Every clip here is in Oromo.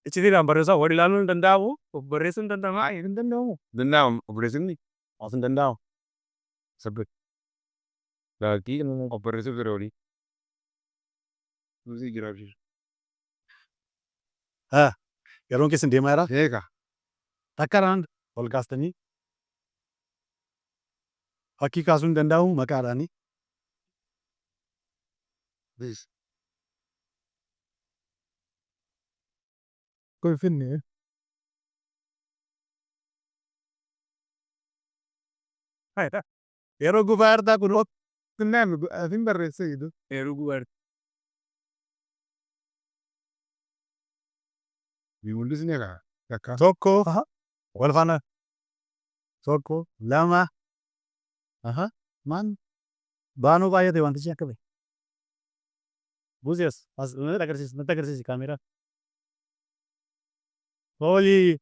Ichini nambaresa wadilanu dandawu, operation dandawa, irin dandawu. Dandawu operation ni, asun dandawu. Sabbe. Lagi operation feroli. Muzi girabir. Yeroon keessa deemaa jira. Eega. Takkaraan ol kaastanii fakkii kaasuu hin danda'amu maqaadhaani. Finne. Yeroo gubaa ardaa kun Finne afin barreessee jiru. Yeroo gubaa. Mul'isni egaa. tokko wal faana tokko lama maan baanuu baay'ate wantichi akka bahe. Buusees as natti agarsiisi kaameeraa. Hoolii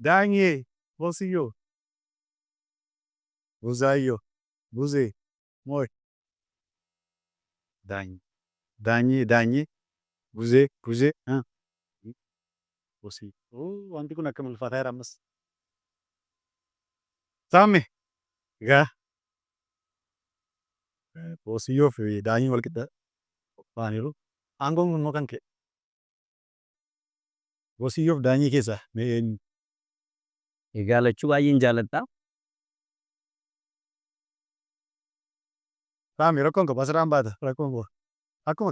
daanyee boosiyyoo buzaayyoo buzee mooy daanyee buzee boosii. Wanti kun akka ulfaataa jira ammas. Saame egaa boosiyyoo fi daanyee wal qixa baaniiru. Aangoon kun immoo kan ka'e. Boosiyyoo fi daanyee keessa mee eenyu? Egaa lachuu baay'een jaalladha. Saame rakkoon qabu asirraan baata rakkoon qabu. Akkuma